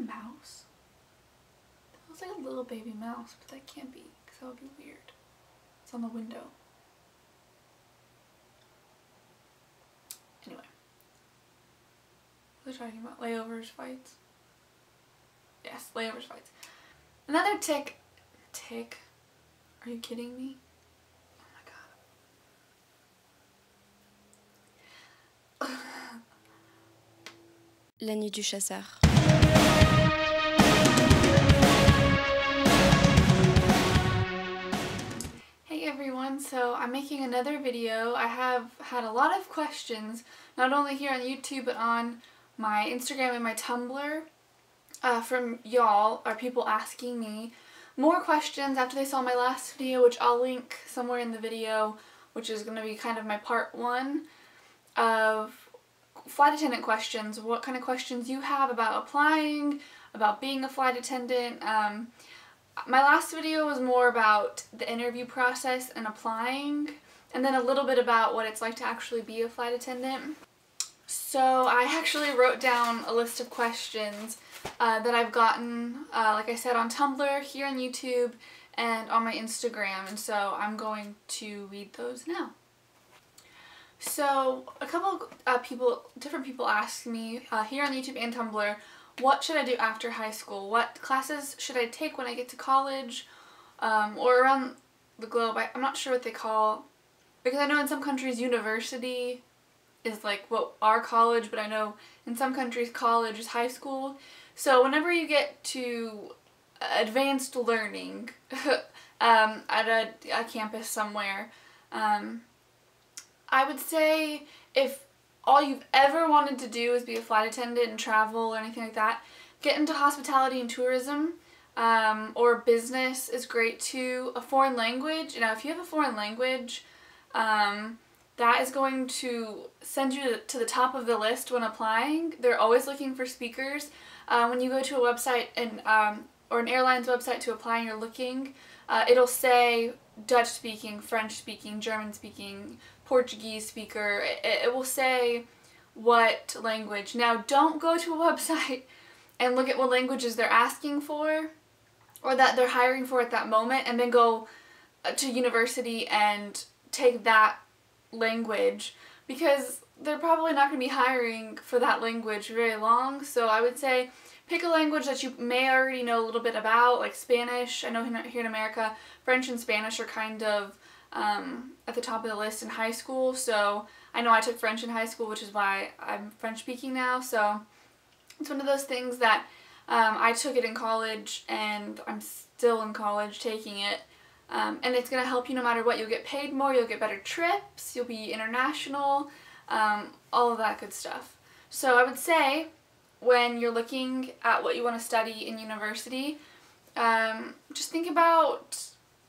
mouse? That looks like a little baby mouse, but that can't be, because that would be weird. It's on the window. Anyway. What are we talking about? Layovers, flights? Yes, layovers, flights. Another tick. Tick? Are you kidding me? Oh my god. La nuit du chasseur. Hey everyone, so I'm making another video. I have had a lot of questions, not only here on YouTube but on my Instagram and my Tumblr from y'all, or people asking me more questions after they saw my last video, which I'll link somewhere in the video, which is going to be kind of my part 1 of flight attendant questions. What kind of questions you have about applying, about being a flight attendant. My last video was more about the interview process and applying, and then a little bit about what it's like to actually be a flight attendant. So I actually wrote down a list of questions that I've gotten, like I said, on Tumblr, here on YouTube, and on my Instagram, and so I'm going to read those now. So a couple different people asked me here on YouTube and Tumblr, what should I do after high school? What classes should I take when I get to college, or around the globe? I'm not sure what they call, because I know in some countries university is like what our college, but I know in some countries college is high school. So whenever you get to advanced learning at a campus somewhere, I would say if all you've ever wanted to do is be a flight attendant and travel or anything like that, get into hospitality and tourism, or business is great too. A foreign language, you know, if you have a foreign language, that is going to send you to the top of the list when applying. They're always looking for speakers. When you go to a website and or an airline's website to apply and you're looking, it'll say Dutch speaking, French speaking, German speaking, Portuguese speaker. It will say what language. Now don't go to a website and look at what languages they're asking for or that they're hiring for at that moment, and then go to university and take that language, because they're probably not going to be hiring for that language very long. So I would say pick a language that you may already know a little bit about, like Spanish. I know here in America, French and Spanish are kind of at the top of the list in high school. So I know I took French in high school, which is why I'm French speaking now. So it's one of those things that I took it in college, and I'm still in college taking it. And it's going to help you no matter what. You'll get paid more, you'll get better trips, you'll be international, all of that good stuff. So I would say when you're looking at what you want to study in university, just think about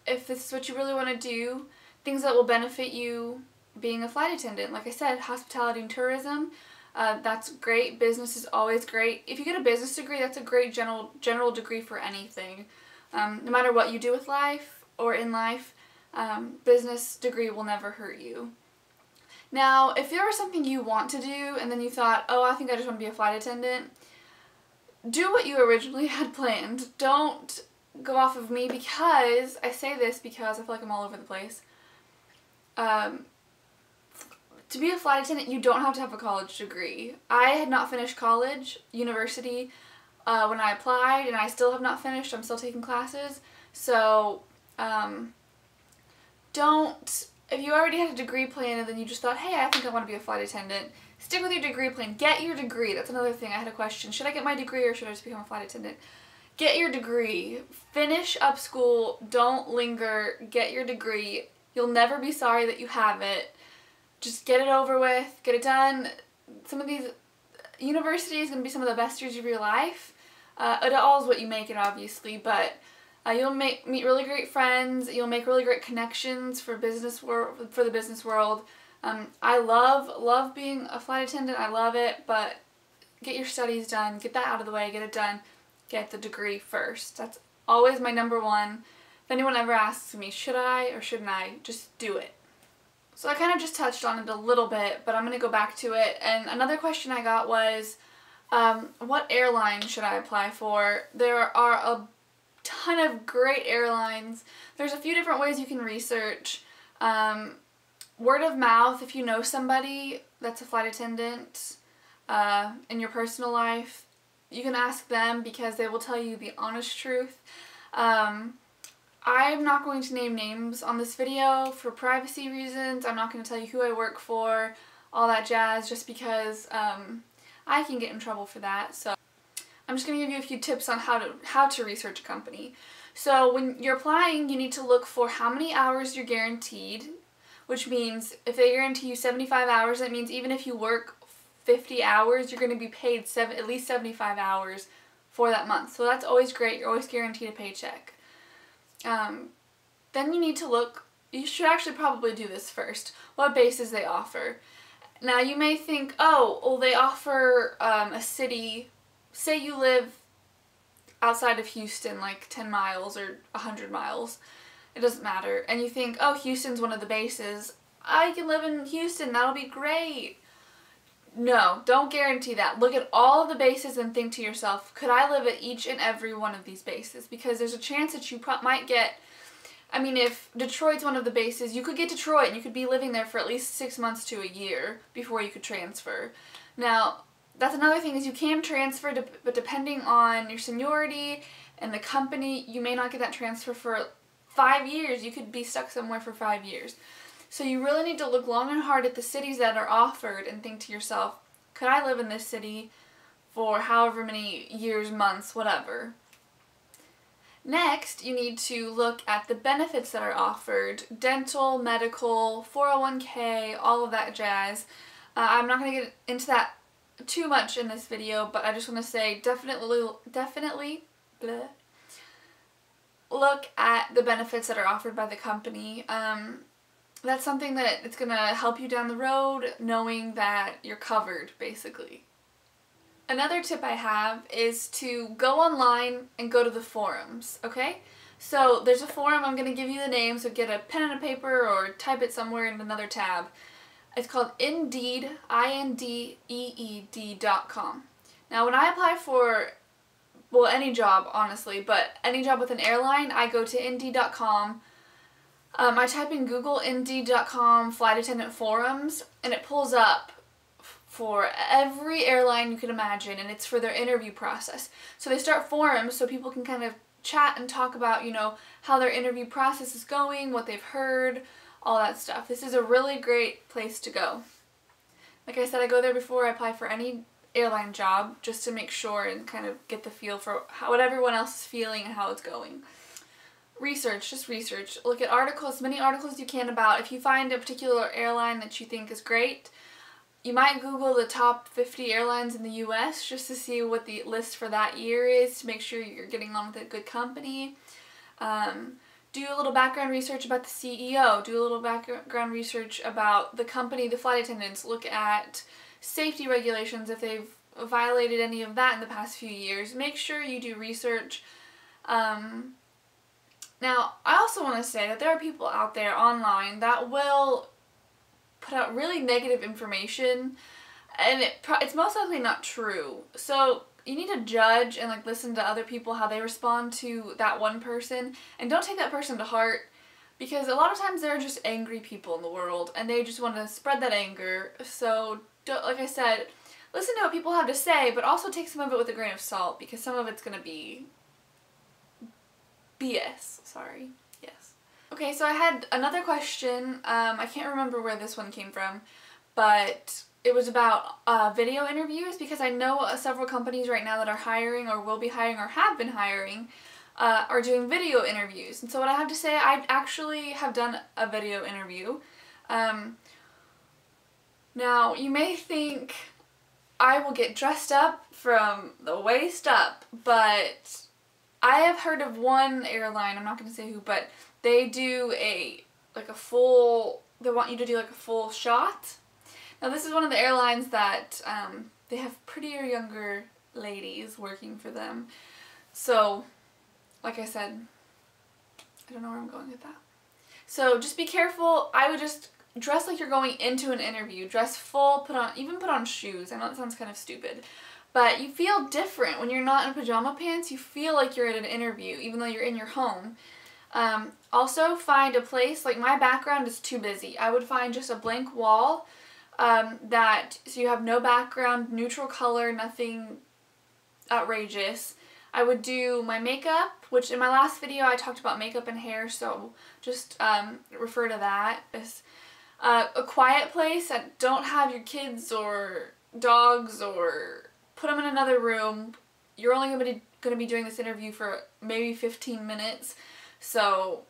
if this is what you really want to do, things that will benefit you being a flight attendant. Like I said, hospitality and tourism, that's great. Business is always great. If you get a business degree, that's a great general degree for anything. No matter what you do with life or in life, business degree will never hurt you. Now, if there was something you want to do and then you thought, oh, I think I just want to be a flight attendant, do what you originally had planned. Don't go off of me, because I say this because I feel like I'm all over the place. To be a flight attendant, you don't have to have a college degree. I had not finished college, university, when I applied, and I still have not finished. I'm still taking classes. So, if you already had a degree plan and then you just thought, hey, I think I want to be a flight attendant, stick with your degree plan. Get your degree. That's another thing. I had a question. Should I get my degree or should I just become a flight attendant? Get your degree. Finish up school. Don't linger. Get your degree. You'll never be sorry that you have it. Just get it over with. Get it done. Some of these university is going to be some of the best years of your life. It all is what you make it, obviously, but you'll meet really great friends. You'll make really great connections for the business world. I love being a flight attendant. I love it, but get your studies done. Get that out of the way. Get it done. Get the degree first. That's always my number one. If anyone ever asks me, should I or shouldn't I, just do it. So I kind of just touched on it a little bit, but I'm going to go back to it. And another question I got was, What airline should I apply for? There are a ton of great airlines. There's a few different ways you can research. Word of mouth, if you know somebody that's a flight attendant in your personal life, you can ask them because they will tell you the honest truth. I'm not going to name names on this video for privacy reasons. I'm not going to tell you who I work for, all that jazz, just because I can get in trouble for that. So I'm just going to give you a few tips on how to research a company. So when you're applying, you need to look for how many hours you're guaranteed, which means if they guarantee you 75 hours, that means even if you work 50 hours, you're going to be paid at least 75 hours for that month. So that's always great. You're always guaranteed a paycheck. Then you need to look, you should actually probably do this first, what bases they offer. Now you may think, oh, well they offer a city, say you live outside of Houston like 10 miles or 100 miles, it doesn't matter, and you think, oh, Houston's one of the bases, I can live in Houston, that'll be great. No, don't guarantee that. Look at all of the bases and think to yourself, could I live at each and every one of these bases? Because there's a chance that you might get, I mean, if Detroit's one of the bases, you could get Detroit and you could be living there for at least 6 months to a year before you could transfer. Now, that's another thing is you can transfer, but depending on your seniority and the company, you may not get that transfer for 5 years. You could be stuck somewhere for 5 years. So you really need to look long and hard at the cities that are offered and think to yourself, could I live in this city for however many years, months, whatever. Next, you need to look at the benefits that are offered. Dental, medical, 401k, all of that jazz. I'm not going to get into that too much in this video, but I just want to say definitely look at the benefits that are offered by the company. That's something that it's going to help you down the road, knowing that you're covered, basically. Another tip I have is to go online and go to the forums, okay? So there's a forum, I'm going to give you the name, so get a pen and a paper or type it somewhere in another tab. It's called Indeed, INDEED.com. Now when I apply for, well, any job, honestly, but any job with an airline, I go to Indeed.com. I type in Google Indeed.com flight attendant forums, and it pulls up for every airline you can imagine, and it's for their interview process. So they start forums so people can kind of chat and talk about, you know, how their interview process is going, what they've heard, all that stuff. This is a really great place to go. Like I said, I go there before I apply for any airline job just to make sure and kind of get the feel for what everyone else is feeling and how it's going. Research, just research. Look at articles, as many articles as you can about, if you find a particular airline that you think is great, you might Google the top 50 airlines in the US just to see what the list for that year is, to make sure you're getting on with a good company. Do a little background research about the CEO, do a little background research about the company, the flight attendants, look at safety regulations if they've violated any of that in the past few years. Make sure you do research. Now, I also want to say that there are people out there online that will put out really negative information, and it's most likely not true. So you need to judge and like listen to other people, how they respond to that one person, and don't take that person to heart, because a lot of times there are just angry people in the world and they just want to spread that anger. So like I said, listen to what people have to say, but also take some of it with a grain of salt, because some of it's going to be BS. Sorry. Yes. Okay, so I had another question. I can't remember where this one came from, but it was about video interviews, because I know several companies right now that are hiring or will be hiring or have been hiring are doing video interviews. And so what I have to say, I actually have done a video interview. Now, you may think I will get dressed up from the waist up, but I have heard of one airline, I'm not going to say who, but they do they want you to do like a full shot. Now this is one of the airlines that they have prettier younger ladies working for them. So, like I said, I don't know where I'm going with that. So just be careful. I would just dress like you're going into an interview. Dress full, put on shoes. I know that sounds kind of stupid, but you feel different when you're not in pajama pants. You feel like you're at an interview, even though you're in your home. Also find a place, like my background is too busy. I would find just a blank wall so you have no background, neutral color, nothing outrageous. I would do my makeup, which in my last video I talked about makeup and hair, so just refer to that. A quiet place that don't have your kids or dogs, or put them in another room. You're only going to be doing this interview for maybe 15 minutes, so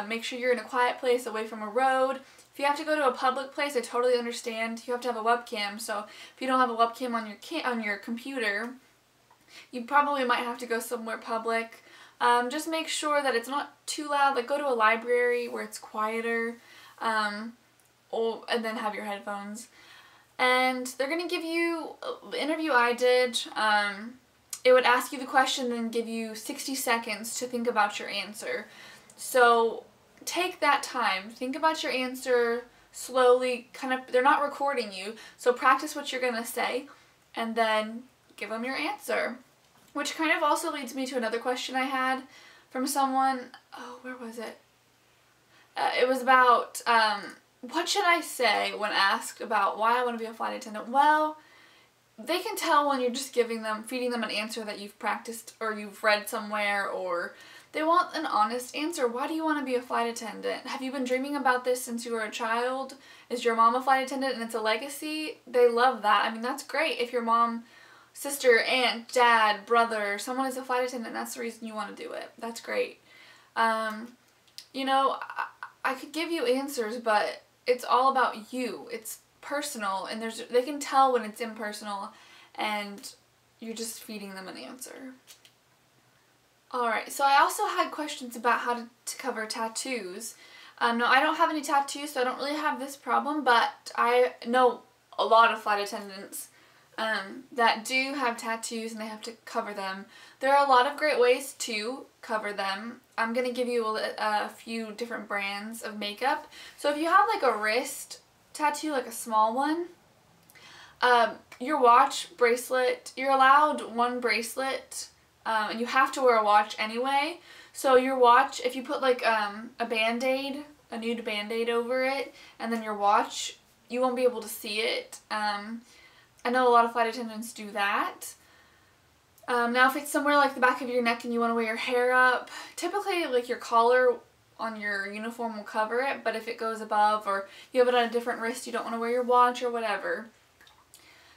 make sure you're in a quiet place away from a road. If you have to go to a public place, I totally understand. You have to have a webcam, so if you don't have a webcam on your computer, you probably might have to go somewhere public. Just make sure that it's not too loud. Like, go to a library where it's quieter, and then have your headphones. And they're going to give you, the interview I did, it would ask you the question and give you 60 seconds to think about your answer. So take that time. Think about your answer slowly. They're not recording you, so practice what you're going to say and then give them your answer. Which kind of also leads me to another question I had from someone. Oh, where was it? It was about, what should I say when asked about why I want to be a flight attendant? Well, they can tell when you're just feeding them an answer that you've practiced or you've read somewhere, or they want an honest answer. Why do you want to be a flight attendant? Have you been dreaming about this since you were a child? Is your mom a flight attendant and it's a legacy? They love that. I mean, that's great. If your mom, sister, aunt, dad, brother, someone is a flight attendant, that's the reason you want to do it. That's great. You know, I could give you answers, but it's all about you. It's personal, and they can tell when it's impersonal, and you're just feeding them an answer. Alright, so I also had questions about how to cover tattoos. No, I don't have any tattoos, so I don't really have this problem, but I know a lot of flight attendants that do have tattoos and they have to cover them. There are a lot of great ways to cover them. I'm going to give you a few different brands of makeup. So if you have like a wrist tattoo, like a small one, your watch, bracelet, you're allowed one bracelet, and you have to wear a watch anyway. So your watch, if you put like a band-aid, a nude band-aid over it, and then your watch, you won't be able to see it. I know a lot of flight attendants do that. Now if it's somewhere like the back of your neck and you want to wear your hair up, typically like your collar on your uniform will cover it, but if it goes above or you have it on a different wrist, you don't want to wear your watch or whatever.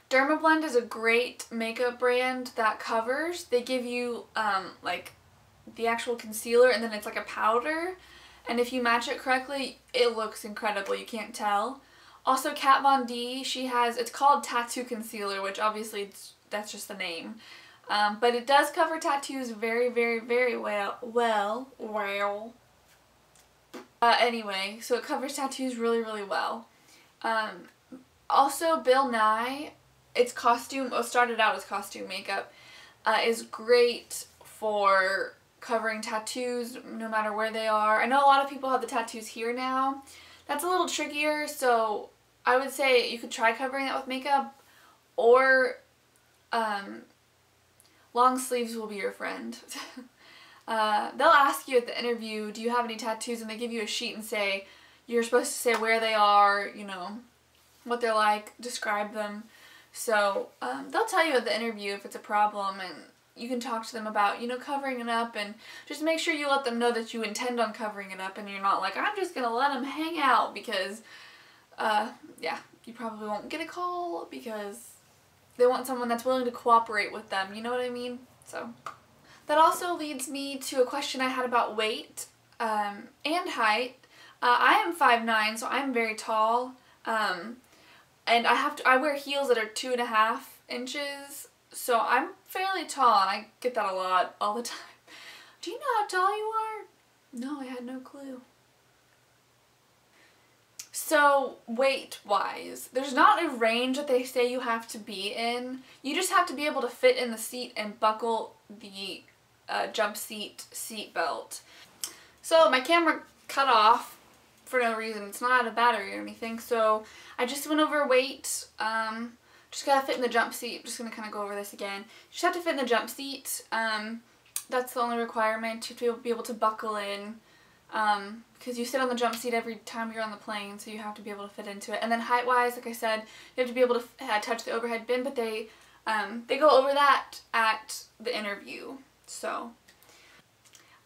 Dermablend is a great makeup brand that covers. They give you like the actual concealer, and then it's like a powder, and if you match it correctly, it looks incredible. You can't tell. Also, Kat Von D, it's called Tattoo Concealer, which obviously that's just the name. But it does cover tattoos very, very, very well. Anyway, so it covers tattoos really, really well. Also, Bill Nye, started out as costume makeup, is great for covering tattoos no matter where they are. I know a lot of people have the tattoos here now. That's a little trickier, so I would say you could try covering that with makeup, or long sleeves will be your friend. They'll ask you at the interview, do you have any tattoos? And they give you a sheet and say, you're supposed to say where they are, you know, what they're like, describe them. So they'll tell you at the interview if it's a problem, and you can talk to them about, you know, covering it up, and just make sure you let them know that you intend on covering it up and you're not like, I'm just going to let them hang out, because, yeah, you probably won't get a call because they want someone that's willing to cooperate with them, you know what I mean? So that also leads me to a question I had about weight and height. I am 5'9", so I'm very tall, and I wear heels that are 2.5 inches, so I'm fairly tall, and I get that a lot, all the time. Do you know how tall you are? No, I had no clue. So, weight-wise, there's not a range that they say you have to be in. You just have to be able to fit in the seat and buckle the jump seat belt. So, my camera cut off for no reason. It's not out of battery or anything, so I just went over weight. Just gotta fit in the jump seat. Just gonna kind of go over this again. You just have to fit in the jump seat. That's the only requirement. You have to be able to buckle in. Because you sit on the jump seat every time you're on the plane, so you have to be able to fit into it. And then height-wise, like I said, you have to be able to touch the overhead bin, but they go over that at the interview. So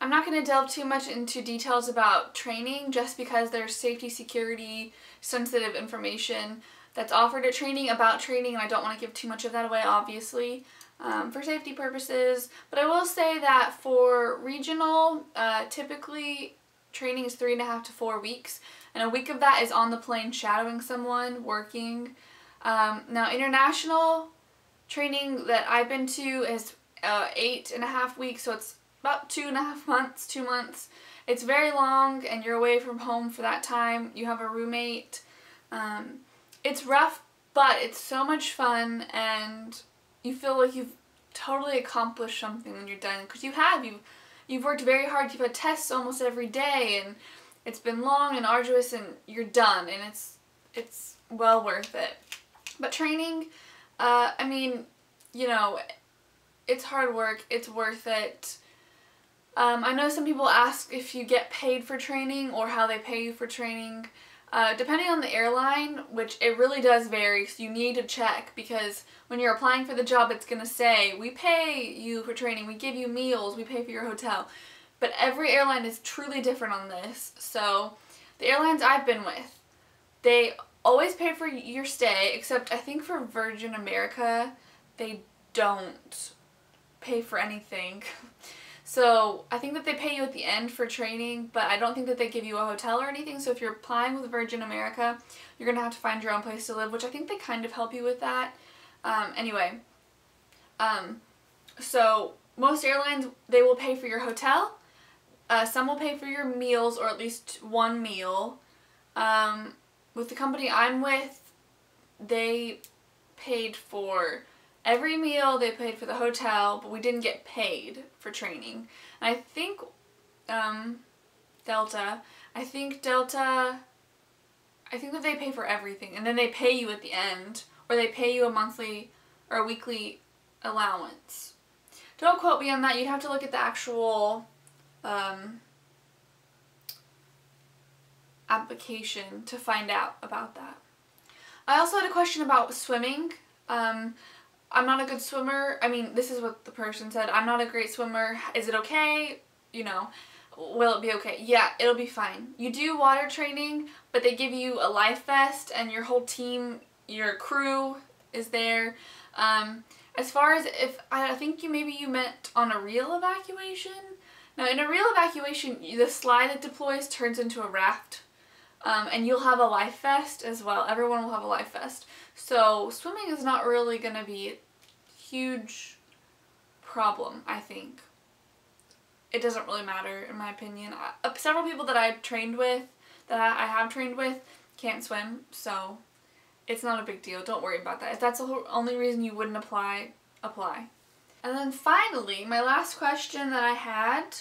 I'm not going to delve too much into details about training, just because there's safety, security, sensitive information that's offered at training about training, and I don't want to give too much of that away, obviously, for safety purposes. But I will say that for regional, typically training is 3.5 to 4 weeks, and a week of that is on the plane shadowing someone, working. Now international training that I've been to is 8.5 weeks, so it's about 2.5 months, 2 months. It's very long, and you're away from home for that time. You have a roommate. It's rough, but it's so much fun, and you feel like you've totally accomplished something when you're done, because you've worked very hard. You've had tests almost every day, and it's been long and arduous, and you're done, and it's well worth it. But training, I mean, you know, it's hard work. It's worth it. I know some people ask if you get paid for training or how they pay you for training. Depending on the airline, which it really does vary, so you need to check, because when you're applying for the job, it's going to say, we pay you for training, we give you meals, we pay for your hotel. But every airline is truly different on this. So the airlines I've been with, they always pay for your stay, except I think for Virgin America, they don't pay for anything. So I think that they pay you at the end for training, but I don't think that they give you a hotel or anything. So if you're applying with Virgin America, you're going to have to find your own place to live, which I think they kind of help you with that. So most airlines, they will pay for your hotel. Some will pay for your meals, or at least one meal. With the company I'm with, they paid for every meal, they paid for the hotel, but we didn't get paid for training. And I think Delta, I think that they pay for everything, and then they pay you at the end, or they pay you a monthly or a weekly allowance. Don't quote me on that. You'd have to look at the actual application to find out about that. I also had a question about swimming. I'm not a good swimmer. I mean, this is what the person said. I'm not a great swimmer. Is it okay? You know, will it be okay? Yeah, it'll be fine. You do water training, but they give you a life vest, and your whole team, your crew is there. As far as if, I think you meant on a real evacuation. Now, in a real evacuation, the slide that deploys turns into a raft. And you'll have a life vest as well. Everyone will have a life vest. So swimming is not really going to be a huge problem, I think. It doesn't really matter, in my opinion. Several people that I've trained with, I have trained with, can't swim, so it's not a big deal. Don't worry about that. If that's the only reason you wouldn't apply, apply. And then finally, my last question that I had,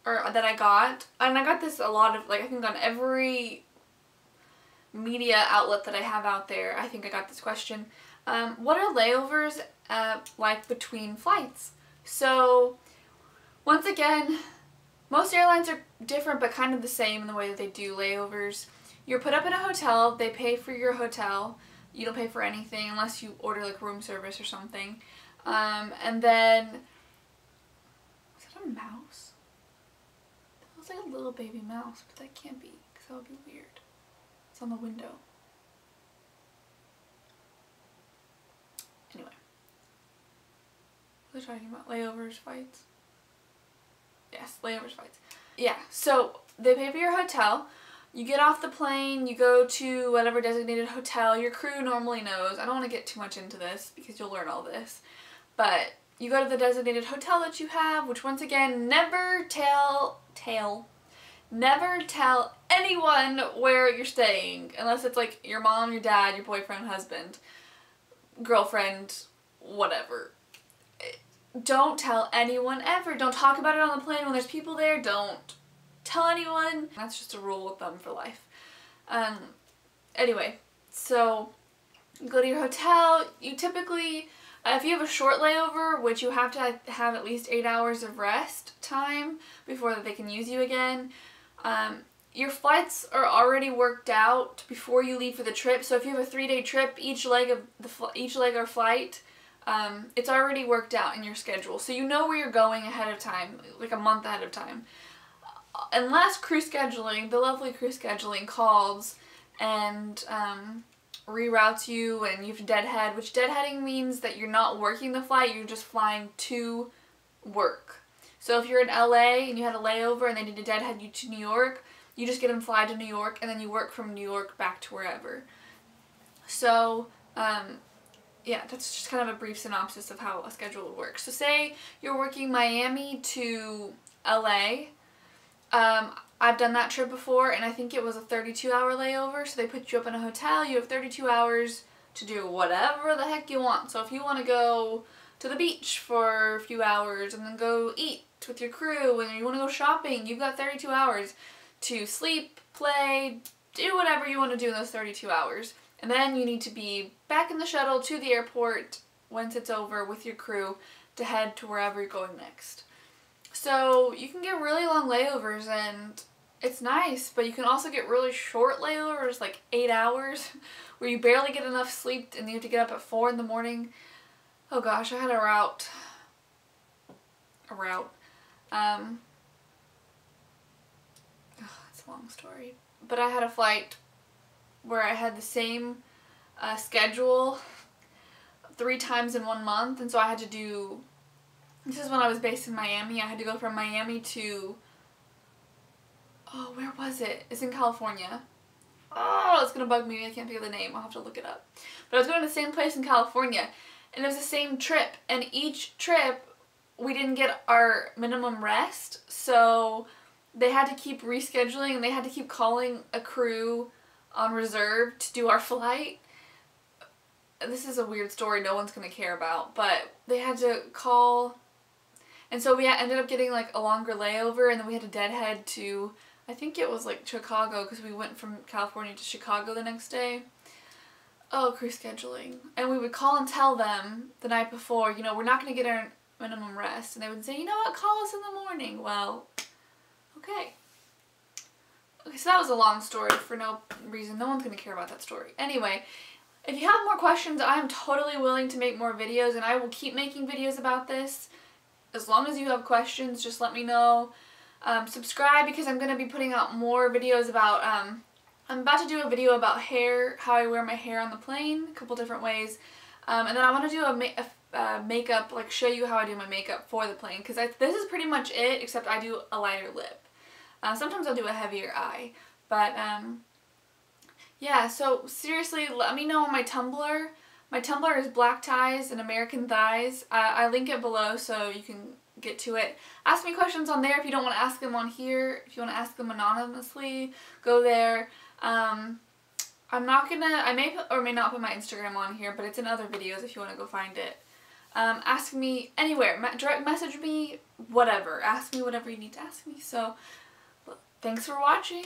or that I got, and I got this a lot of, like, I think on every media outlet that I have out there, I think I got this question. What are layovers like between flights? So once again, most airlines are different but kind of the same in the way that they do layovers. You're put up in a hotel, they pay for your hotel, you don't pay for anything unless you order like room service or something. And then, is that a mouse? That looks like a little baby mouse, but that can't be, because that would be weird. It's on the window. Anyway. What are we talking about? Layovers, flights? Yes, layovers, flights. Yeah, so they pay for your hotel. You get off the plane, you go to whatever designated hotel. Your crew normally knows. I don't want to get too much into this because you'll learn all this. But you go to the designated hotel that you have, which once again, never tell anyone where you're staying, unless it's like your mom, your dad, your boyfriend, husband, girlfriend, whatever. Don't tell anyone ever. Don't talk about it on the plane when there's people there. Don't tell anyone. That's just a rule with them for life. Anyway, so You go to your hotel. You typically, if you have a short layover, which you have to have at least 8 hours of rest time before they can use you again, your flights are already worked out before you leave for the trip. So if you have a 3-day trip, each leg or flight, it's already worked out in your schedule. So you know where you're going ahead of time, like a month ahead of time. Unless crew scheduling, the lovely crew scheduling calls and reroutes you and you have to deadhead, which deadheading means that you're not working the flight, you're just flying to work. So if you're in LA and you had a layover and they need to deadhead you to New York, you just get them fly to New York and then you work from New York back to wherever. So yeah, that's just kind of a brief synopsis of how a schedule would work. So say you're working Miami to LA. I've done that trip before, and I think it was a 32-hour layover, so they put you up in a hotel. You have 32 hours to do whatever the heck you want. So if you want to go to the beach for a few hours and then go eat with your crew, and you want to go shopping, you've got 32 hours to sleep, play, do whatever you want to do in those 32 hours. And then you need to be back in the shuttle to the airport once it's over with your crew to head to wherever you're going next. So you can get really long layovers and it's nice, but you can also get really short layovers, like 8 hours, where you barely get enough sleep and you have to get up at 4 in the morning. Oh gosh, I had a route. It's a long story. But I had a flight where I had the same schedule 3 times in 1 month, and so I had to do, this is when I was based in Miami, I had to go from Miami to, oh, where was it? It's in California. Oh, it's gonna bug me, I can't think of the name, I'll have to look it up. But I was going to the same place in California, and it was the same trip, and each trip we didn't get our minimum rest, so they had to keep rescheduling and they had to keep calling a crew on reserve to do our flight. This is a weird story no one's going to care about, but they had to call, and so we ended up getting like a longer layover, and then we had to deadhead to, I think it was like Chicago, because we went from California to Chicago the next day. Oh, crew scheduling. And we would call and tell them the night before, you know, we're not going to get our minimum rest, and they would say, you know what, call us in the morning. Well, okay. Okay, so that was a long story for no reason. No one's going to care about that story. Anyway, if you have more questions, I am totally willing to make more videos, and I will keep making videos about this. As long as you have questions, just let me know. Subscribe, because I'm going to be putting out more videos about, I'm about to do a video about hair, how I wear my hair on the plane, a couple different ways. And then I want to do a makeup, like show you how I do my makeup for the plane, because this is pretty much it, except I do a lighter lip. Sometimes I'll do a heavier eye, but yeah, so seriously, let me know on my Tumblr. My Tumblr is Black Ties and American Thighs. I link it below so you can get to it. Ask me questions on there if you don't want to ask them on here. If you want to ask them anonymously, go there. I'm not gonna, I may or may not put my Instagram on here, but it's in other videos if you want to go find it. Ask me anywhere, direct message me, whatever. Ask me whatever you need to ask me. So, thanks for watching.